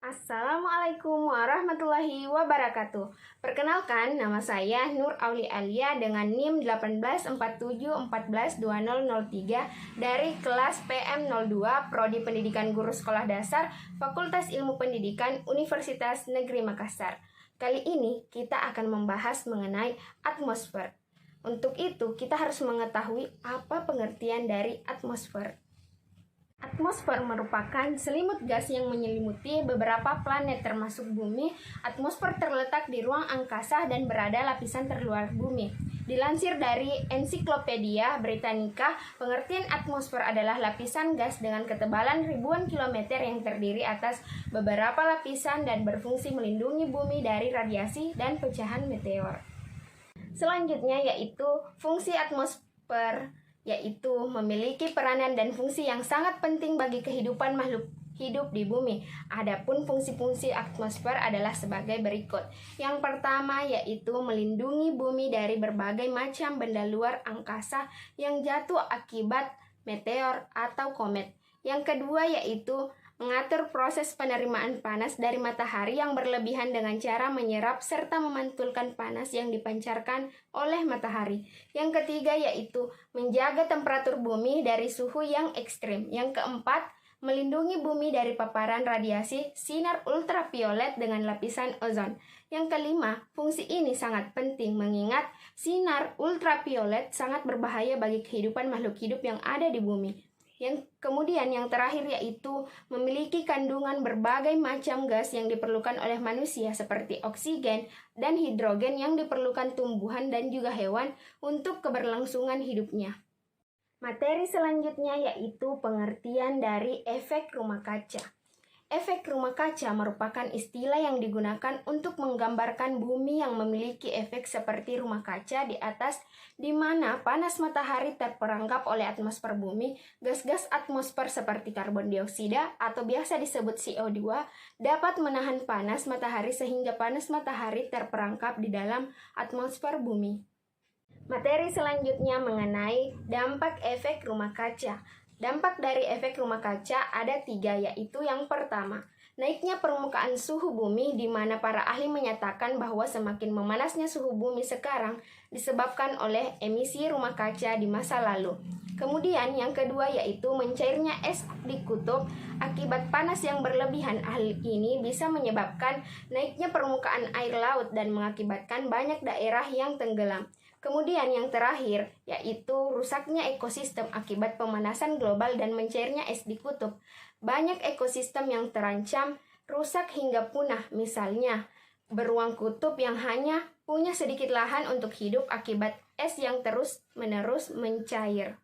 Assalamualaikum warahmatullahi wabarakatuh. Perkenalkan, nama saya Nur Auli Alia dengan NIM 1847142003 dari kelas PM02 Prodi Pendidikan Guru Sekolah Dasar Fakultas Ilmu Pendidikan Universitas Negeri Makassar. Kali ini kita akan membahas mengenai atmosfer. Untuk itu, kita harus mengetahui apa pengertian dari atmosfer. Atmosfer merupakan selimut gas yang menyelimuti beberapa planet termasuk bumi. Atmosfer terletak di ruang angkasa dan berada lapisan terluar bumi. Dilansir dari Ensiklopedia Britannica, pengertian atmosfer adalah lapisan gas dengan ketebalan ribuan kilometer yang terdiri atas beberapa lapisan dan berfungsi melindungi bumi dari radiasi dan pecahan meteor. Selanjutnya yaitu fungsi atmosfer, yaitu memiliki peranan dan fungsi yang sangat penting bagi kehidupan makhluk hidup di bumi. Adapun fungsi-fungsi atmosfer adalah sebagai berikut. Yang pertama yaitu melindungi bumi dari berbagai macam benda luar angkasa yang jatuh akibat meteor atau komet. Yang kedua yaitu mengatur proses penerimaan panas dari matahari yang berlebihan dengan cara menyerap serta memantulkan panas yang dipancarkan oleh matahari. Yang ketiga yaitu menjaga temperatur bumi dari suhu yang ekstrim. Yang keempat, melindungi bumi dari paparan radiasi sinar ultraviolet dengan lapisan ozon. Yang kelima, fungsi ini sangat penting mengingat sinar ultraviolet sangat berbahaya bagi kehidupan makhluk hidup yang ada di bumi. Kemudian yang terakhir yaitu memiliki kandungan berbagai macam gas yang diperlukan oleh manusia seperti oksigen dan hidrogen yang diperlukan tumbuhan dan juga hewan untuk keberlangsungan hidupnya. Materi selanjutnya yaitu pengertian dari efek rumah kaca. Efek rumah kaca merupakan istilah yang digunakan untuk menggambarkan bumi yang memiliki efek seperti rumah kaca di atas, di mana panas matahari terperangkap oleh atmosfer bumi. Gas-gas atmosfer seperti karbon dioksida atau biasa disebut CO2 dapat menahan panas matahari sehingga panas matahari terperangkap di dalam atmosfer bumi. Materi selanjutnya mengenai dampak efek rumah kaca. Dampak dari efek rumah kaca ada 3, yaitu yang pertama, naiknya permukaan suhu bumi, di mana para ahli menyatakan bahwa semakin memanasnya suhu bumi sekarang disebabkan oleh emisi rumah kaca di masa lalu. Kemudian yang kedua yaitu mencairnya es di kutub akibat panas yang berlebihan. Hal ini bisa menyebabkan naiknya permukaan air laut dan mengakibatkan banyak daerah yang tenggelam. Kemudian yang terakhir yaitu rusaknya ekosistem akibat pemanasan global dan mencairnya es di kutub. Banyak ekosistem yang terancam rusak hingga punah, misalnya beruang kutub yang hanya punya sedikit lahan untuk hidup akibat es yang terus-menerus mencair.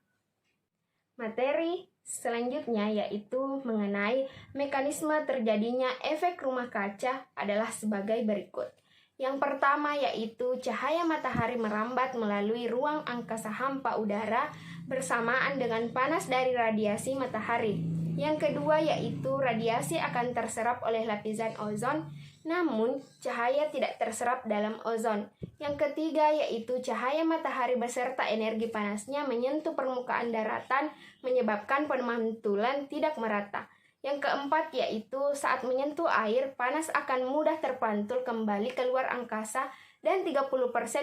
Materi selanjutnya yaitu mengenai mekanisme terjadinya efek rumah kaca adalah sebagai berikut. Yang pertama yaitu cahaya matahari merambat melalui ruang angkasa hampa udara bersamaan dengan panas dari radiasi matahari. Yang kedua yaitu radiasi akan terserap oleh lapisan ozon, namun cahaya tidak terserap dalam ozon. Yang ketiga yaitu cahaya matahari beserta energi panasnya menyentuh permukaan daratan menyebabkan pemantulan tidak merata. Yang keempat yaitu saat menyentuh air, panas akan mudah terpantul kembali keluar angkasa dan 30%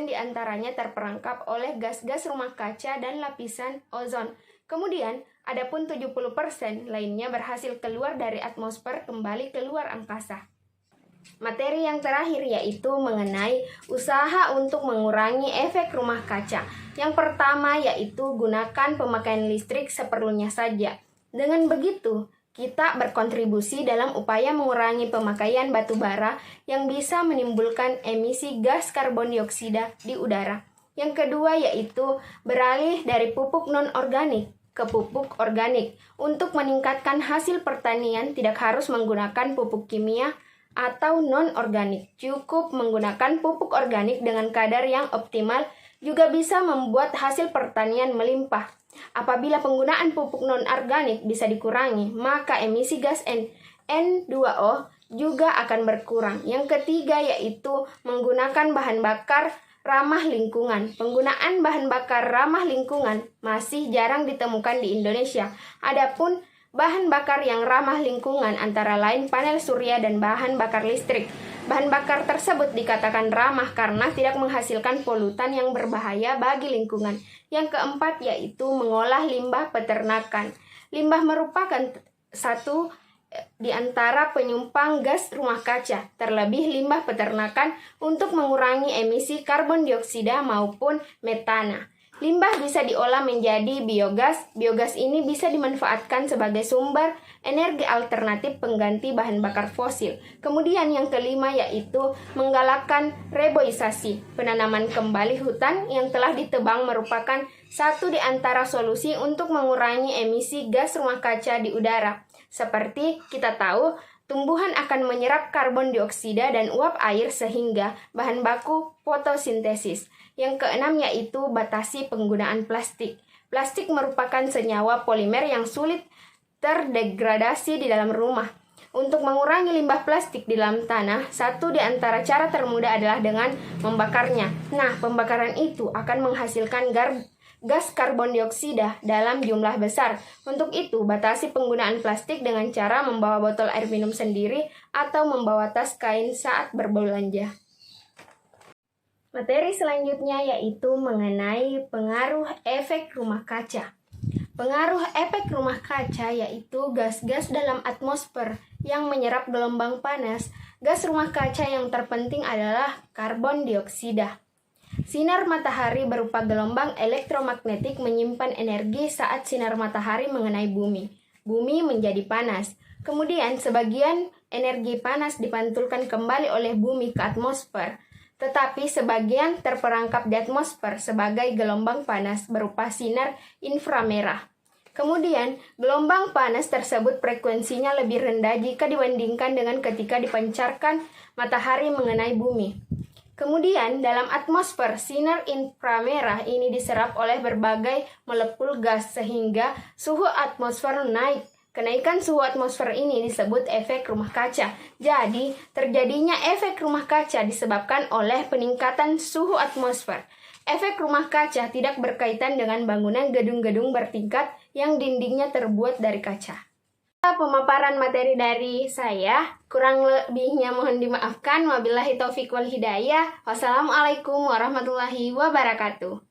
diantaranya terperangkap oleh gas-gas rumah kaca dan lapisan ozon. Kemudian, adapun 70% lainnya berhasil keluar dari atmosfer kembali keluar angkasa. Materi yang terakhir yaitu mengenai usaha untuk mengurangi efek rumah kaca. Yang pertama yaitu gunakan pemakaian listrik seperlunya saja. Dengan begitu, kita berkontribusi dalam upaya mengurangi pemakaian batu bara yang bisa menimbulkan emisi gas karbon dioksida di udara. Yang kedua yaitu beralih dari pupuk non-organik ke pupuk organik. Untuk meningkatkan hasil pertanian tidak harus menggunakan pupuk kimia atau non-organik. Cukup menggunakan pupuk organik dengan kadar yang optimal juga bisa membuat hasil pertanian melimpah. Apabila penggunaan pupuk non-organik bisa dikurangi, maka emisi gas N2O juga akan berkurang. Yang ketiga yaitu menggunakan bahan bakar ramah lingkungan. Penggunaan bahan bakar ramah lingkungan masih jarang ditemukan di Indonesia. Adapun Bahan bakar yang ramah lingkungan antara lain panel surya dan bahan bakar listrik. Bahan bakar tersebut dikatakan ramah karena tidak menghasilkan polutan yang berbahaya bagi lingkungan. Yang keempat yaitu mengolah limbah peternakan. Limbah merupakan satu di antara penyumbang gas rumah kaca, terlebih limbah peternakan untuk mengurangi emisi karbon dioksida maupun metana. Limbah bisa diolah menjadi biogas. Biogas ini bisa dimanfaatkan sebagai sumber energi alternatif pengganti bahan bakar fosil. Kemudian yang kelima yaitu menggalakkan reboisasi. Penanaman kembali hutan yang telah ditebang merupakan satu di antara solusi untuk mengurangi emisi gas rumah kaca di udara. Seperti kita tahu, tumbuhan akan menyerap karbon dioksida dan uap air sehingga bahan baku fotosintesis. Yang keenam yaitu batasi penggunaan plastik. Plastik merupakan senyawa polimer yang sulit terdegradasi di dalam rumah. Untuk mengurangi limbah plastik di dalam tanah, satu di antara cara termudah adalah dengan membakarnya. Nah, pembakaran itu akan menghasilkan gas karbon dioksida dalam jumlah besar. Untuk itu, batasi penggunaan plastik dengan cara membawa botol air minum sendiri atau membawa tas kain saat berbelanja. Materi selanjutnya yaitu mengenai pengaruh efek rumah kaca. Pengaruh efek rumah kaca yaitu gas-gas dalam atmosfer yang menyerap gelombang panas. Gas rumah kaca yang terpenting adalah karbon dioksida. Sinar matahari berupa gelombang elektromagnetik menyimpan energi saat sinar matahari mengenai bumi. Bumi menjadi panas. Kemudian sebagian energi panas dipantulkan kembali oleh bumi ke atmosfer. Tetapi sebagian terperangkap di atmosfer sebagai gelombang panas berupa sinar inframerah. Kemudian, gelombang panas tersebut frekuensinya lebih rendah jika dibandingkan dengan ketika dipancarkan matahari mengenai bumi. Kemudian, dalam atmosfer, sinar inframerah ini diserap oleh berbagai molekul gas sehingga suhu atmosfer naik. Kenaikan suhu atmosfer ini disebut efek rumah kaca. Jadi, terjadinya efek rumah kaca disebabkan oleh peningkatan suhu atmosfer. Efek rumah kaca tidak berkaitan dengan bangunan gedung-gedung bertingkat yang dindingnya terbuat dari kaca. Pemaparan materi dari saya, kurang lebihnya mohon dimaafkan. Wabillahi taufiq wal hidayah. Wassalamualaikum warahmatullahi wabarakatuh.